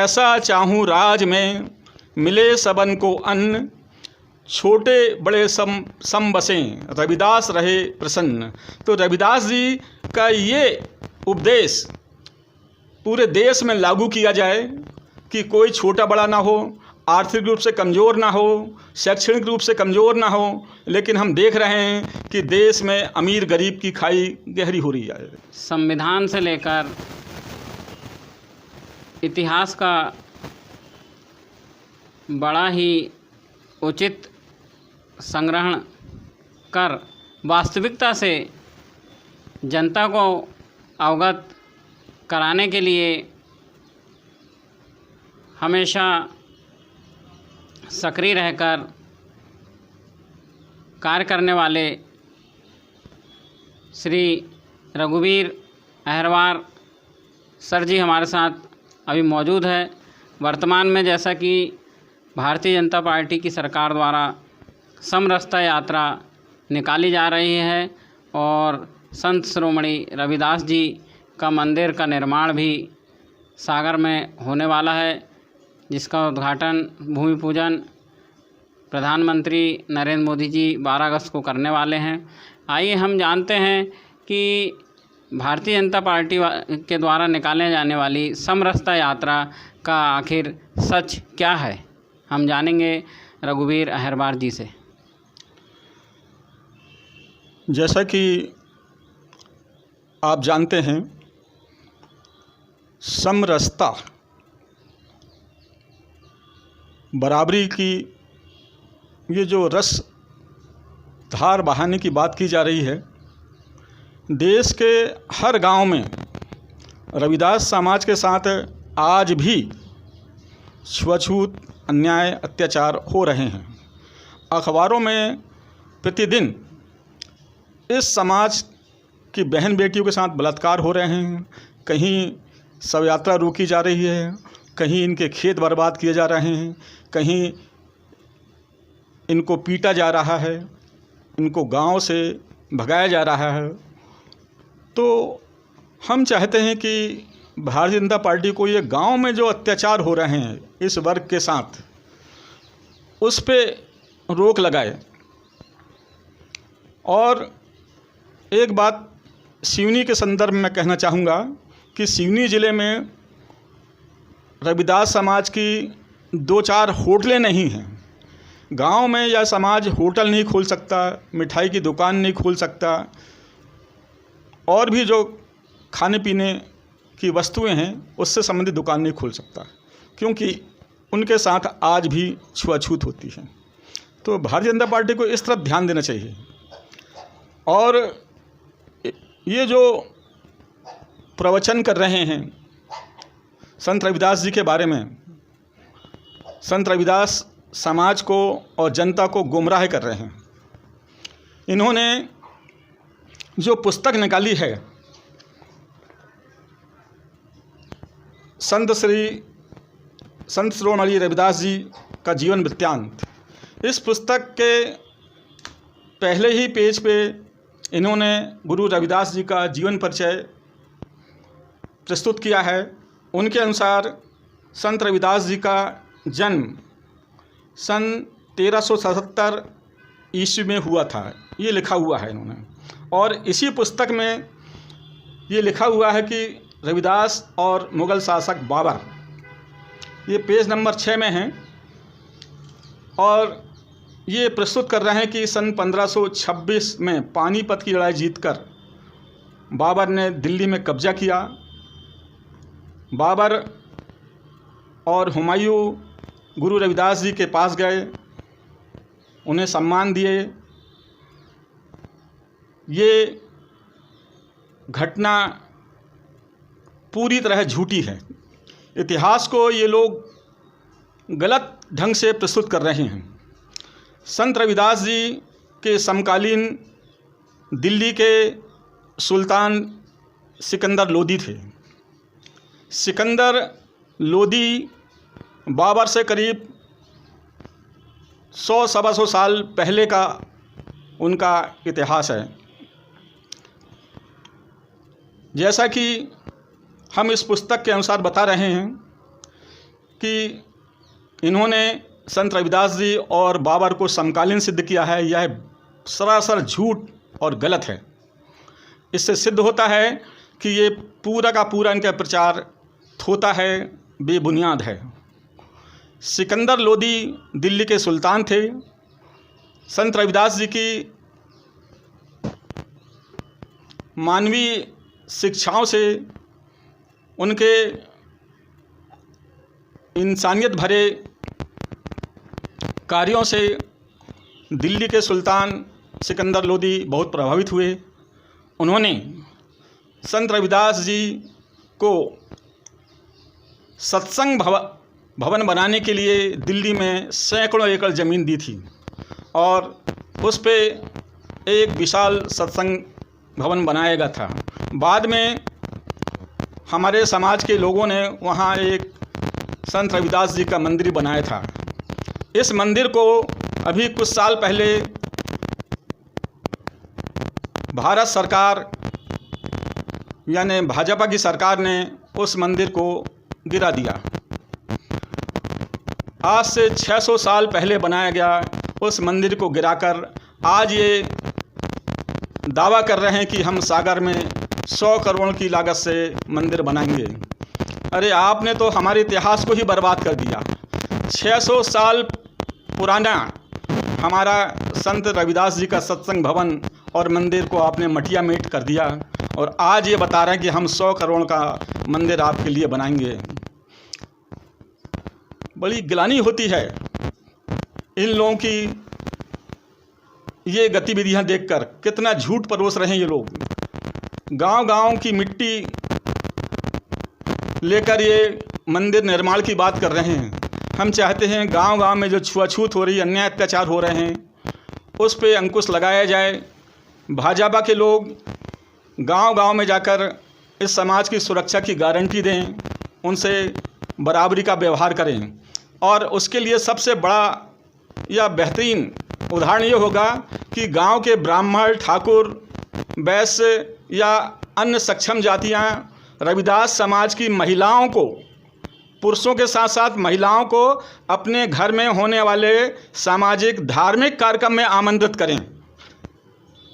ऐसा चाहूँ राज में मिले सबन को अन्न, छोटे बड़े सम बसें रविदास रहे प्रसन्न। तो रविदास जी का ये उपदेश पूरे देश में लागू किया जाए कि कोई छोटा बड़ा ना हो, आर्थिक रूप से कमज़ोर ना हो, शैक्षणिक रूप से कमज़ोर ना हो। लेकिन हम देख रहे हैं कि देश में अमीर गरीब की खाई गहरी हो रही है। संविधान से लेकर इतिहास का बड़ा ही उचित संग्रहण कर वास्तविकता से जनता को अवगत कराने के लिए हमेशा सक्रिय रहकर कार्य करने वाले श्री रघुवीर अहिरवार सर जी हमारे साथ अभी मौजूद है। वर्तमान में जैसा कि भारतीय जनता पार्टी की सरकार द्वारा समरसता यात्रा निकाली जा रही है और संत शिरोमणि रविदास जी का मंदिर का निर्माण भी सागर में होने वाला है, जिसका उद्घाटन भूमि पूजन प्रधानमंत्री नरेंद्र मोदी जी 12 अगस्त को करने वाले हैं। आइए हम जानते हैं कि भारतीय जनता पार्टी के द्वारा निकालने जाने वाली समरसता यात्रा का आखिर सच क्या है। हम जानेंगे रघुवीर अहिरवार जी से। जैसा कि आप जानते हैं, समरसता बराबरी की ये जो रस धार बहाने की बात की जा रही है, देश के हर गांव में रविदास समाज के साथ आज भी छुआछूत अन्याय अत्याचार हो रहे हैं। अखबारों में प्रतिदिन इस समाज की बहन बेटियों के साथ बलात्कार हो रहे हैं, कहीं शव यात्रा रोकी जा रही है, कहीं इनके खेत बर्बाद किए जा रहे हैं, कहीं इनको पीटा जा रहा है, इनको गांव से भगाया जा रहा है। तो हम चाहते हैं कि भारतीय जनता पार्टी को ये गांव में जो अत्याचार हो रहे हैं इस वर्ग के साथ, उस पे रोक लगाए। और एक बात सिवनी के संदर्भ में कहना चाहूँगा कि सिवनी ज़िले में रविदास समाज की 2-4 होटलें नहीं हैं। गांव में यह समाज होटल नहीं खोल सकता, मिठाई की दुकान नहीं खोल सकता, और भी जो खाने पीने की वस्तुएं हैं उससे संबंधित दुकान नहीं खोल सकता, क्योंकि उनके साथ आज भी छुआछूत होती है। तो भारतीय जनता पार्टी को इस तरफ ध्यान देना चाहिए। और ये जो प्रवचन कर रहे हैं संत रविदास जी के बारे में, संत रविदास समाज को और जनता को गुमराह कर रहे हैं। इन्होंने जो पुस्तक निकाली है संत शिरोमणि रविदास जी का जीवन वृत्तांत, इस पुस्तक के पहले ही पेज पे इन्होंने गुरु रविदास जी का जीवन परिचय प्रस्तुत किया है। उनके अनुसार संत रविदास जी का जन्म सन 1377 ईस्वी में हुआ था, ये लिखा हुआ है इन्होंने। और इसी पुस्तक में ये लिखा हुआ है कि रविदास और मुग़ल शासक बाबर, ये पेज नंबर 6 में है। और ये प्रस्तुत कर रहे हैं कि सन 1526 में पानीपत की लड़ाई जीतकर बाबर ने दिल्ली में कब्जा किया। बाबर और हुमायूं गुरु रविदास जी के पास गए, उन्हें सम्मान दिए। ये घटना पूरी तरह झूठी है। इतिहास को ये लोग गलत ढंग से प्रस्तुत कर रहे हैं। संत रविदास जी के समकालीन दिल्ली के सुल्तान सिकंदर लोदी थे। सिकंदर लोदी बाबर से करीब 100-125 साल पहले का उनका इतिहास है। जैसा कि हम इस पुस्तक के अनुसार बता रहे हैं कि इन्होंने संत रविदास जी और बाबर को समकालीन सिद्ध किया है, यह सरासर झूठ और गलत है। इससे सिद्ध होता है कि ये पूरा का पूरा इनका प्रचार थोता है, बेबुनियाद है। सिकंदर लोदी दिल्ली के सुल्तान थे। संत रविदास जी की मानवीय शिक्षाओं से, उनके इंसानियत भरे कार्यों से दिल्ली के सुल्तान सिकंदर लोदी बहुत प्रभावित हुए। उन्होंने संत रविदास जी को सत्संग भवन बनाने के लिए दिल्ली में सैकड़ों एकड़ ज़मीन दी थी और उस पे एक विशाल सत्संग भवन बनाया गया था। बाद में हमारे समाज के लोगों ने वहाँ एक संत रविदास जी का मंदिर बनाया था। इस मंदिर को अभी कुछ साल पहले भारत सरकार यानी भाजपा की सरकार ने उस मंदिर को गिरा दिया। आज से 600 साल पहले बनाया गया उस मंदिर को गिराकर आज ये दावा कर रहे हैं कि हम सागर में 100 करोड़ की लागत से मंदिर बनाएंगे। अरे आपने तो हमारे इतिहास को ही बर्बाद कर दिया। 600 साल पुराना हमारा संत रविदास जी का सत्संग भवन और मंदिर को आपने मटिया मेट कर दिया और आज ये बता रहे हैं कि हम 100 करोड़ का मंदिर आपके लिए बनाएंगे। बड़ी गिलानी होती है इन लोगों की ये गतिविधियां देखकर। कितना झूठ परोस रहे हैं ये लोग। गांव-गांव की मिट्टी लेकर ये मंदिर निर्माण की बात कर रहे हैं। हम चाहते हैं गांव-गांव में जो छुआछूत हो रही, अन्याय अत्याचार हो रहे हैं, उस पे अंकुश लगाया जाए। भाजपा के लोग गांव-गांव में जाकर इस समाज की सुरक्षा की गारंटी दें, उनसे बराबरी का व्यवहार करें। और उसके लिए सबसे बड़ा या बेहतरीन उदाहरण ये होगा कि गांव के ब्राह्मण, ठाकुर, वैश्य या अन्य सक्षम जातियां रविदास समाज की महिलाओं को, पुरुषों के साथ साथ महिलाओं को अपने घर में होने वाले सामाजिक धार्मिक कार्यक्रम में आमंत्रित करें।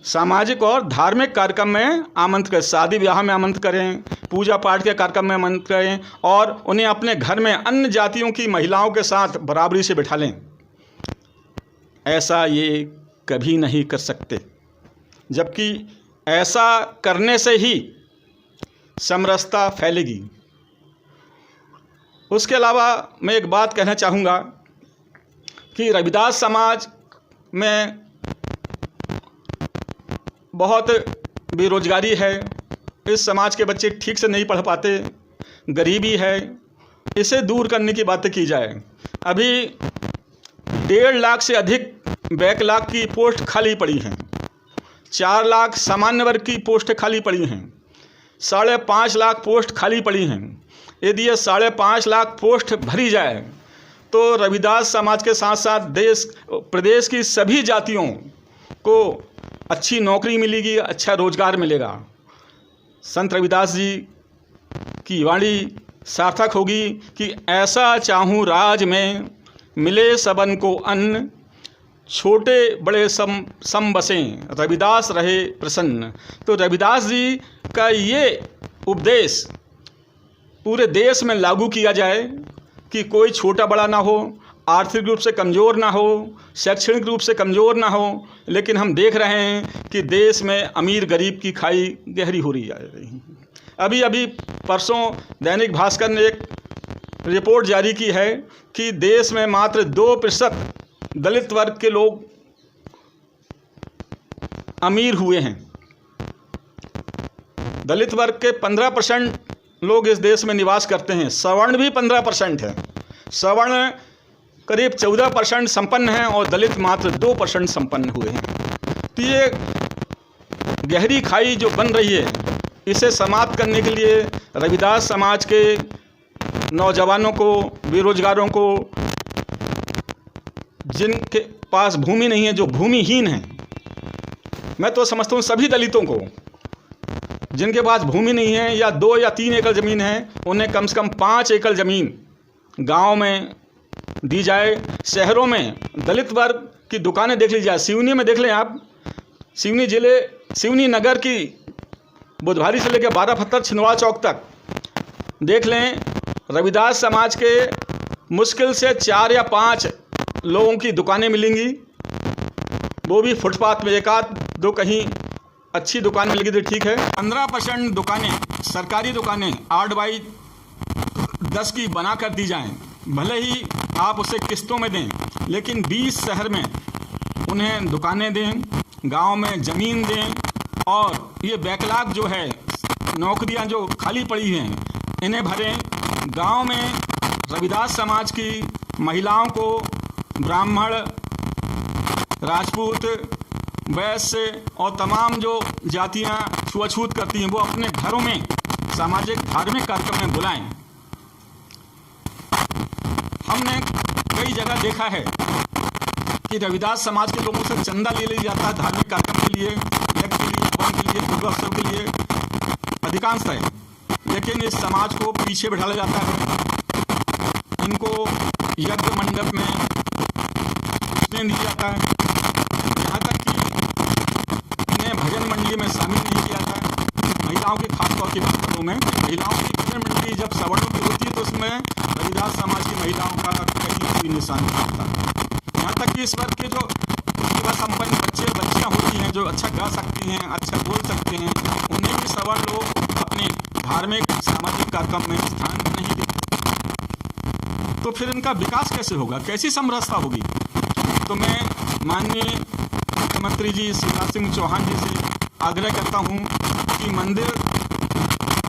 सामाजिक और धार्मिक कार्यक्रम में आमंत्रित करें, शादी ब्याह में आमंत्रित करें, पूजा पाठ के कार्यक्रम में आमंत्रित करें और उन्हें अपने घर में अन्य जातियों की महिलाओं के साथ बराबरी से बिठा लें। ऐसा ये कभी नहीं कर सकते, जबकि ऐसा करने से ही समरसता फैलेगी। उसके अलावा मैं एक बात कहना चाहूँगा कि रविदास समाज में बहुत बेरोजगारी है। इस समाज के बच्चे ठीक से नहीं पढ़ पाते, गरीबी है, इसे दूर करने की बातें की जाए। अभी 1.5 लाख से अधिक बैकलॉग की पोस्ट खाली पड़ी हैं। 4 लाख सामान्य वर्ग की पोस्ट खाली पड़ी हैं। 5.5 लाख पोस्ट खाली पड़ी हैं। यदि ये 5.5 लाख पोस्ट भरी जाए तो रविदास समाज के साथ साथ प्रदेश की सभी जातियों को अच्छी नौकरी मिलेगी, अच्छा रोजगार मिलेगा। संत रविदास जी की वाणी सार्थक होगी कि ऐसा चाहूँ राज में मिले सबन को अन्न, छोटे बड़े सम बसें, रविदास रहे प्रसन्न। तो रविदास जी का ये उपदेश पूरे देश में लागू किया जाए कि कोई छोटा बड़ा ना हो, आर्थिक रूप से कमज़ोर ना हो, शैक्षणिक रूप से कमज़ोर ना हो। लेकिन हम देख रहे हैं कि देश में अमीर गरीब की खाई गहरी हो रही है। अभी अभी परसों दैनिक भास्कर ने एक रिपोर्ट जारी की है कि देश में मात्र 2% दलित वर्ग के लोग अमीर हुए हैं। दलित वर्ग के 15% लोग इस देश में निवास करते हैं। सवर्ण भी 15% है। सवर्ण करीब 14% संपन्न हैं और दलित मात्र 2% संपन्न हुए हैं। तो ये गहरी खाई जो बन रही है, इसे समाप्त करने के लिए रविदास समाज के नौजवानों को, बेरोजगारों को, जिनके पास भूमि नहीं है, जो भूमिहीन हैं, मैं तो समझता हूँ सभी दलितों को, जिनके पास भूमि नहीं है या 2 या 3 एकड़ ज़मीन है, उन्हें कम से कम 5 एकड़ ज़मीन गांव में दी जाए। शहरों में दलित वर्ग की दुकानें देख लीजिए। सिवनी में देख लें आप, सिवनी जिले, सिवनी नगर की बुधवारी से लेकर 12 फत्तर छिंदवाड़ा चौक तक देख लें, रविदास समाज के मुश्किल से 4 या 5 लोगों की दुकानें मिलेंगी, वो भी फुटपाथ में। एक आध दो कहीं अच्छी दुकान मिलेगी तो ठीक है। 15% दुकानें, सरकारी दुकानें 8x10 की बना कर दी जाएं। भले ही आप उसे किस्तों में दें, लेकिन 20 शहर में उन्हें दुकानें दें, गांव में ज़मीन दें। और ये बैकलॉग जो है, नौकरियां जो खाली पड़ी हैं, इन्हें भरें। गांव में रविदास समाज की महिलाओं को ब्राह्मण, राजपूत, वैश्य और तमाम जो जातियां छुआछूत करती हैं, वो अपने घरों में सामाजिक धार्मिक कार्यक्रम में बुलाएं। हमने कई जगह देखा है कि रविदास समाज के लोगों से चंदा ले लिया जाता है धार्मिक कार्यक्रम के लिए, यज्ञ के लिए, हवन के लिए, पूर्वोत्सव के लिए अधिकांशतः, लेकिन इस समाज को पीछे बिठाया जाता है। इनको यज्ञ मंडप में घुसने दिया जाता है, यहाँ तक कि इन्हें भजन मंडली में शामिल नहीं किया जाता है। महिलाओं की खासतौर की बात करूँ मैं, महिलाओं की भजन मंडली जब सवर्णों की होती है तो उसमें रविदास समाज की महिलाओं का कहीं निशान नहीं होता। यहाँ तक कि इस वर्ग के जो प्रतिभा संपन्न बच्चियाँ होती हैं, जो अच्छा गा सकती हैं, अच्छा बोल सकते हैं, उन्हें भी सवर्ण लोग अपने धार्मिक सामाजिक कार्यक्रम में स्थान नहीं देते। तो फिर इनका विकास कैसे होगा, कैसी समरसता होगी? तो मैं माननीय मुख्यमंत्री जी शिवराज सिंह चौहान जी से आग्रह करता हूँ कि मंदिर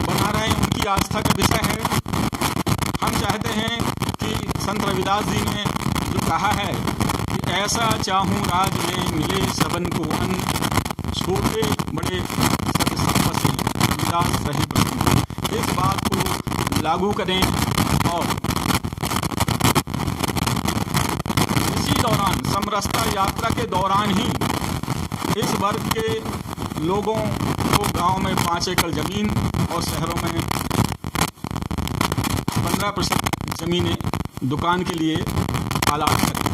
बना रहे हैं, उनकी आस्था का विषय है। हम चाहते हैं कि संत रविदास जी ने जो कहा है कि ऐसा चाहूँ राज में मिले सबन को अन्न, छोटे बड़े सब संपत्ति रविदास रहे प्रसन्न, इस बात को लागू करें। और इसी दौरान समरसता यात्रा के दौरान ही इस वर्ग के लोगों को गांव में 5 एकड़ ज़मीन और शहरों में 15% ज़मीनें दुकान के लिए अलॉट करें।